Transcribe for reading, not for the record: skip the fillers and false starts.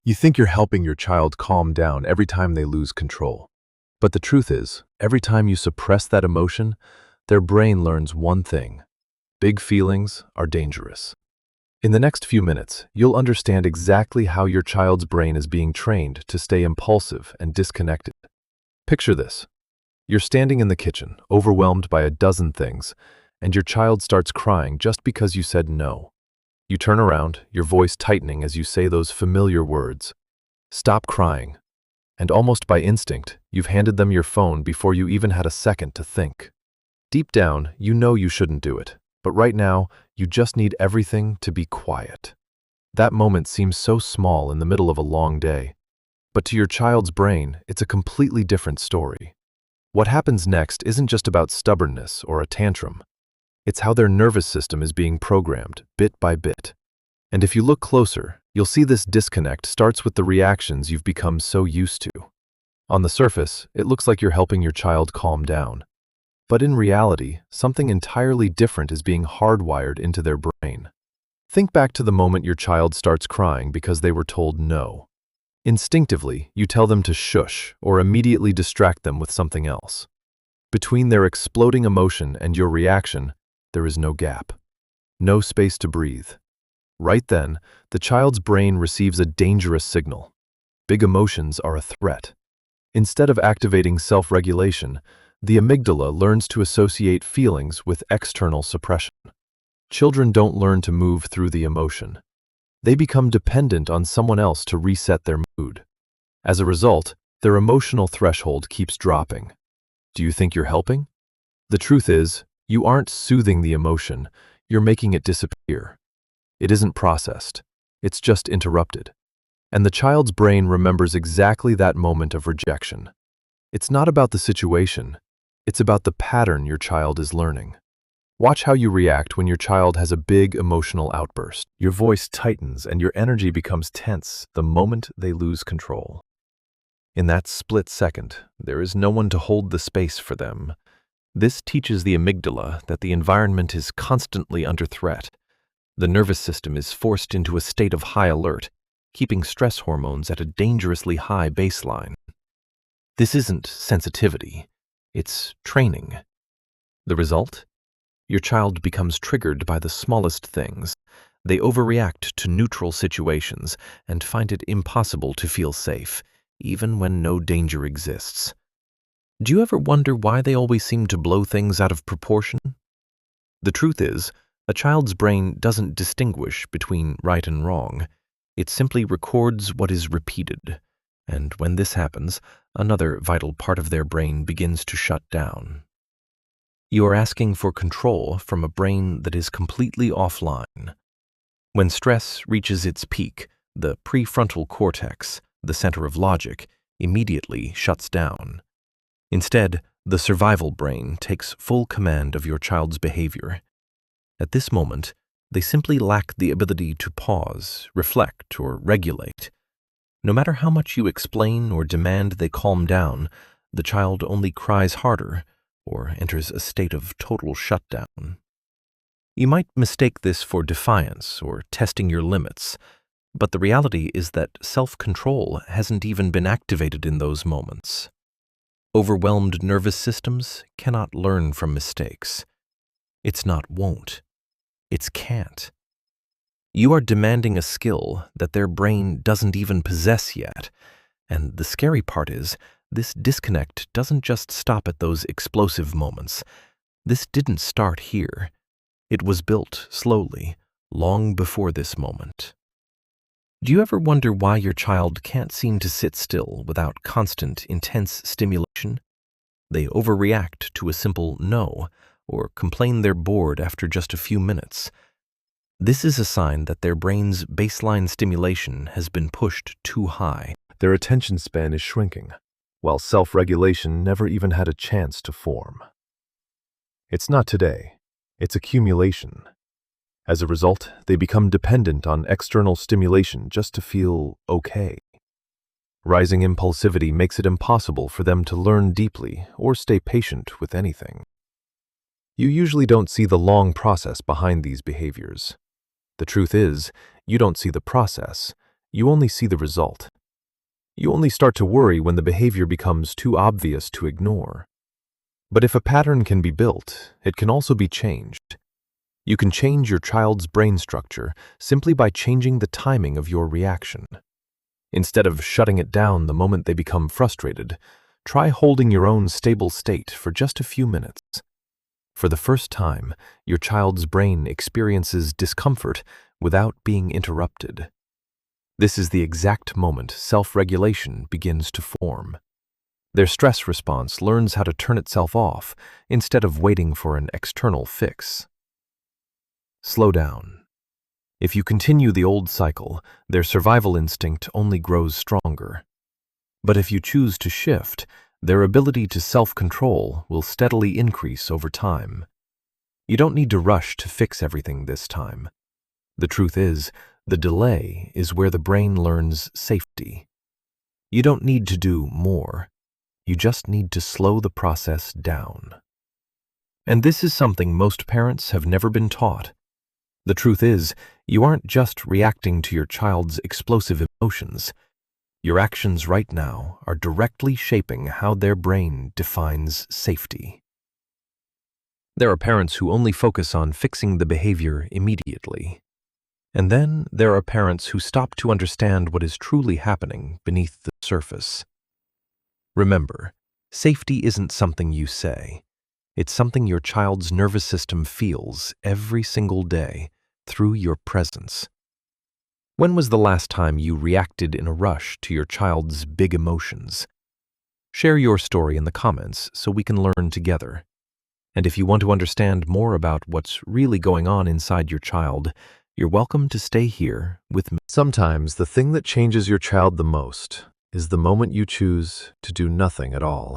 You think you're helping your child calm down every time they lose control. But the truth is, every time you suppress that emotion, their brain learns one thing: big feelings are dangerous. In the next few minutes, you'll understand exactly how your child's brain is being trained to stay impulsive and disconnected. Picture this. You're standing in the kitchen, overwhelmed by a dozen things, and your child starts crying just because you said no. You turn around, your voice tightening as you say those familiar words. Stop crying. And almost by instinct, you've handed them your phone before you even had a second to think. Deep down, you know you shouldn't do it, but right now, you just need everything to be quiet. That moment seems so small in the middle of a long day. But to your child's brain, it's a completely different story. What happens next isn't just about stubbornness or a tantrum. It's how their nervous system is being programmed, bit by bit. And if you look closer, you'll see this disconnect starts with the reactions you've become so used to. On the surface, it looks like you're helping your child calm down. But in reality, something entirely different is being hardwired into their brain. Think back to the moment your child starts crying because they were told no. Instinctively, you tell them to shush or immediately distract them with something else. Between their exploding emotion and your reaction, there is no gap. No space to breathe. Right then, the child's brain receives a dangerous signal. Big emotions are a threat. Instead of activating self-regulation, the amygdala learns to associate feelings with external suppression. Children don't learn to move through the emotion. They become dependent on someone else to reset their mood. As a result, their emotional threshold keeps dropping. Do you think you're helping? The truth is, you aren't soothing the emotion, you're making it disappear. It isn't processed. It's just interrupted. And the child's brain remembers exactly that moment of rejection. It's not about the situation. It's about the pattern your child is learning. Watch how you react when your child has a big emotional outburst. Your voice tightens and your energy becomes tense the moment they lose control. In that split second, there is no one to hold the space for them. This teaches the amygdala that the environment is constantly under threat. The nervous system is forced into a state of high alert, keeping stress hormones at a dangerously high baseline. This isn't sensitivity, it's training. The result? Your child becomes triggered by the smallest things. They overreact to neutral situations and find it impossible to feel safe, even when no danger exists. Do you ever wonder why they always seem to blow things out of proportion? The truth is, a child's brain doesn't distinguish between right and wrong. It simply records what is repeated, and when this happens, another vital part of their brain begins to shut down. You are asking for control from a brain that is completely offline. When stress reaches its peak, the prefrontal cortex, the center of logic, immediately shuts down. Instead, the survival brain takes full command of your child's behavior. At this moment, they simply lack the ability to pause, reflect, or regulate. No matter how much you explain or demand they calm down, the child only cries harder or enters a state of total shutdown. You might mistake this for defiance or testing your limits, but the reality is that self-control hasn't even been activated in those moments. Overwhelmed nervous systems cannot learn from mistakes. It's not won't. It's can't. You are demanding a skill that their brain doesn't even possess yet, and the scary part is, this disconnect doesn't just stop at those explosive moments. This didn't start here. It was built slowly, long before this moment. Do you ever wonder why your child can't seem to sit still without constant, intense stimulation? They overreact to a simple no, or complain they're bored after just a few minutes. This is a sign that their brain's baseline stimulation has been pushed too high. Their attention span is shrinking, while self-regulation never even had a chance to form. It's not today, it's accumulation. As a result, they become dependent on external stimulation just to feel okay. Rising impulsivity makes it impossible for them to learn deeply or stay patient with anything. You usually don't see the long process behind these behaviors. The truth is, you don't see the process, you only see the result. You only start to worry when the behavior becomes too obvious to ignore. But if a pattern can be built, it can also be changed. You can change your child's brain structure simply by changing the timing of your reaction. Instead of shutting it down the moment they become frustrated, try holding your own stable state for just a few minutes. For the first time, your child's brain experiences discomfort without being interrupted. This is the exact moment self-regulation begins to form. Their stress response learns how to turn itself off instead of waiting for an external fix. Slow down. If you continue the old cycle, their survival instinct only grows stronger. But if you choose to shift, their ability to self-control will steadily increase over time. You don't need to rush to fix everything this time. The truth is, the delay is where the brain learns safety. You don't need to do more. You just need to slow the process down. And this is something most parents have never been taught. The truth is, you aren't just reacting to your child's explosive emotions. Your actions right now are directly shaping how their brain defines safety. There are parents who only focus on fixing the behavior immediately. And then there are parents who stop to understand what is truly happening beneath the surface. Remember, safety isn't something you say. It's something your child's nervous system feels every single day through your presence. When was the last time you reacted in a rush to your child's big emotions? Share your story in the comments so we can learn together. And if you want to understand more about what's really going on inside your child, you're welcome to stay here with me. Sometimes the thing that changes your child the most is the moment you choose to do nothing at all.